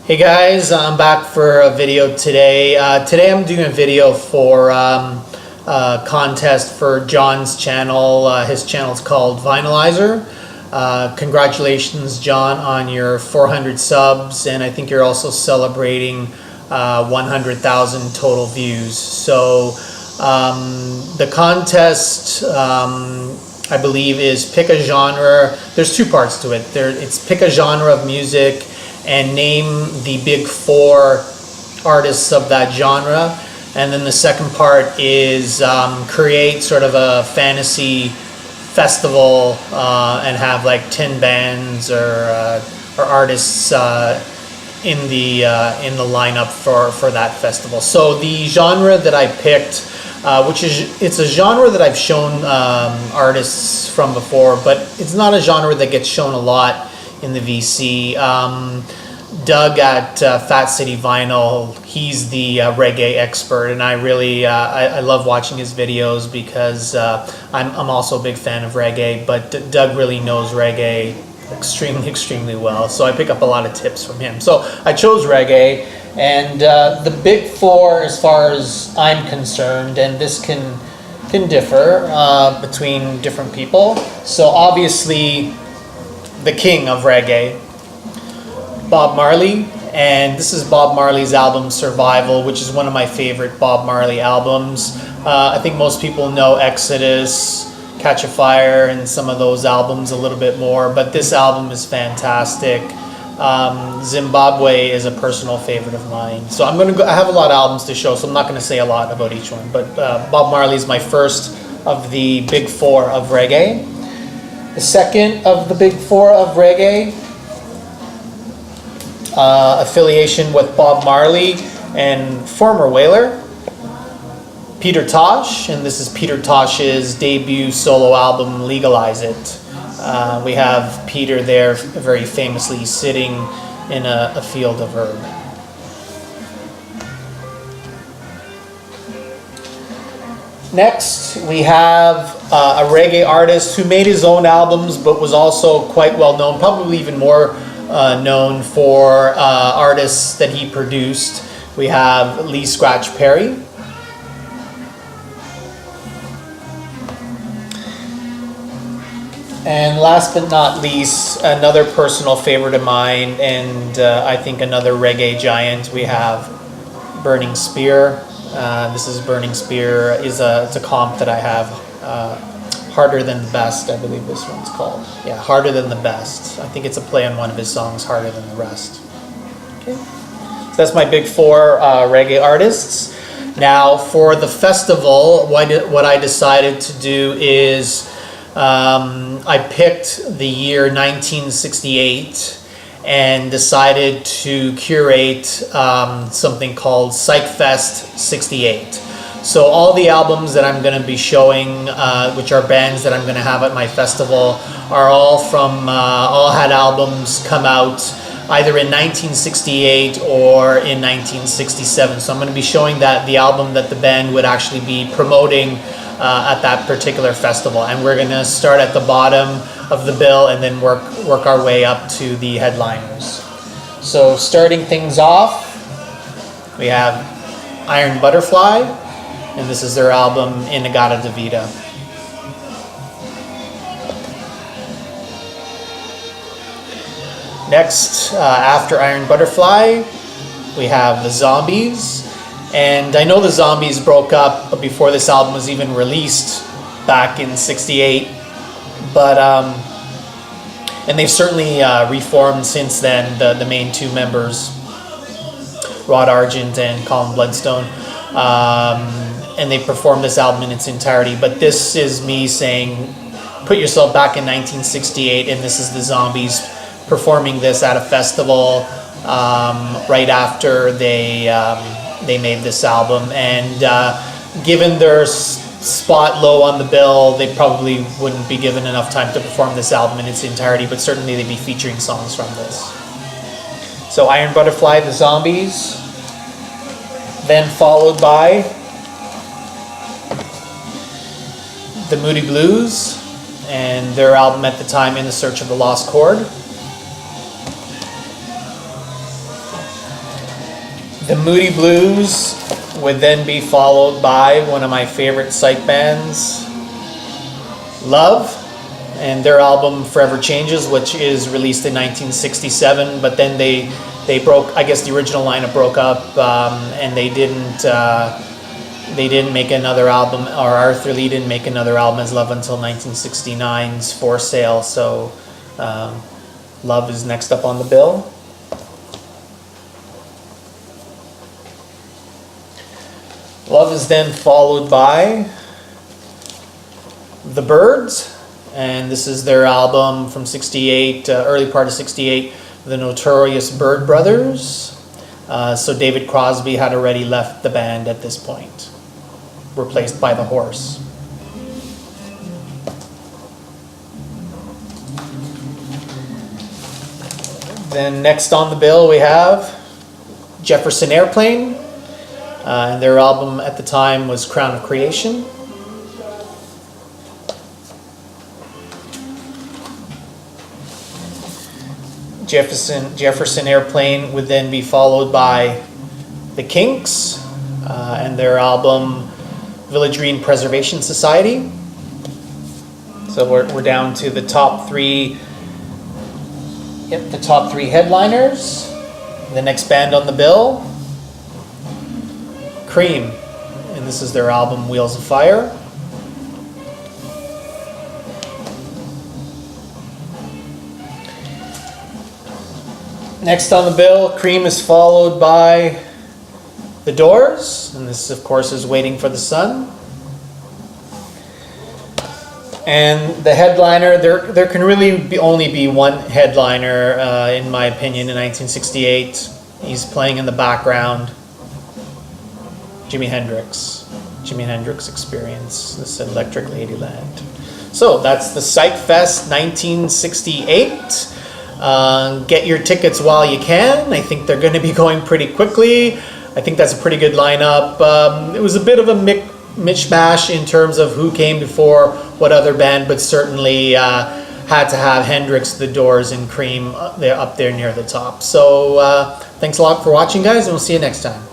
Hey guys, I'm back for a video today. Today I'm doing a video for a contest for John's channel. His channel is called Vinylizer. Congratulations, John, on your 400 subs, and I think you're also celebrating 100,000 total views. So the contest, I believe, is pick a genre. There's two parts to it. It's pick a genre of music and name the big four artists of that genre. And then the second part is create sort of a fantasy festival and have like 10 bands or artists in the lineup for that festival. So the genre that I picked, it's a genre that I've shown artists from before, but it's not a genre that gets shown a lot in the VC. Doug at Fat City Vinyl, he's the reggae expert, and I really I love watching his videos because I'm also a big fan of reggae, but Doug really knows reggae extremely well, so I pick up a lot of tips from him. So I chose reggae, and the big four, as far as I'm concerned, and this can differ between different people. So obviously the king of reggae, Bob Marley, and this is Bob Marley's album Survival, which is one of my favorite Bob Marley albums. I think most people know Exodus, Catch a Fire, and some of those albums a little bit more, but this album is fantastic. Zimbabwe is a personal favorite of mine. So I have a lot of albums to show, so I'm not going to say a lot about each one, but Bob Marley is my first of the big four of reggae. The second of the big four of reggae, affiliation with Bob Marley and former Whaler, Peter Tosh, and this is Peter Tosh's debut solo album, Legalize It. We have Peter there very famously sitting in a field of herb. Next, we have a reggae artist who made his own albums but was also quite well known, probably even more known for artists that he produced. We have Lee Scratch Perry. And last but not least, another personal favorite of mine, and I think another reggae giant, we have Burning Spear. This is Burning Spear. It's a comp that I have. Harder Than the Best, I believe this one's called. Yeah, Harder Than the Best. I think it's a play on one of his songs, Harder Than the Rest. Okay, so that's my big four reggae artists. Now for the festival, what I decided to do is I picked the year 1968 and decided to curate something called Psychfest 68. So all the albums that I'm going to be showing, which are bands that I'm going to have at my festival, are all had albums come out either in 1968 or in 1967. So I'm going to be showing the album that the band would actually be promoting at that particular festival. And we're going to start at the bottom of the bill and then work our way up to the headliners. So starting things off, we have Iron Butterfly, and this is their album Inagata Da Vida. Next, after Iron Butterfly, we have the Zombies. And I know the Zombies broke up before this album was even released back in '68, but and they've certainly reformed since then. The main two members, Rod Argent and Colin Bloodstone, and they performed this album in its entirety. But this is me saying, put yourself back in 1968, and this is the Zombies performing this at a festival right after they made this album. And given their spot low on the bill, they probably wouldn't be given enough time to perform this album in its entirety, but certainly they'd be featuring songs from this. So Iron Butterfly, the Zombies, then followed by the Moody Blues and their album at the time, In the Search of the Lost Chord. The Moody Blues would then be followed by one of my favorite psych bands, Love, and their album Forever Changes, which is released in 1967, but then they broke, I guess the original lineup broke up, and they didn't make another album, or Arthur Lee didn't make another album as Love until 1969's For Sale, so Love is next up on the bill. Love is then followed by The Byrds, and this is their album from 68, early part of 68, The Notorious Byrd Brothers. So David Crosby had already left the band at this point, replaced by The Horse. Then next on the bill we have Jefferson Airplane, and their album at the time was Crown of Creation. Jefferson Airplane would then be followed by the Kinks, and their album Village Green Preservation Society. So we're down to the top three. Yep, the top three headliners. The next band on the bill, Cream, and this is their album Wheels of Fire. Next on the bill, Cream is followed by The Doors, and this of course is Waiting for the Sun. And the headliner, there can really only be one headliner, in my opinion, in 1968. He's playing in the background, Jimi Hendrix. Jimi Hendrix Experience, this Electric Ladyland. So that's the Psychfest 1968. Get your tickets while you can. I think they're going to be going pretty quickly. I think that's a pretty good lineup. It was a bit of a mishmash in terms of who came before what other band, but certainly had to have Hendrix, The Doors, and Cream up there near the top. So thanks a lot for watching, guys, and we'll see you next time.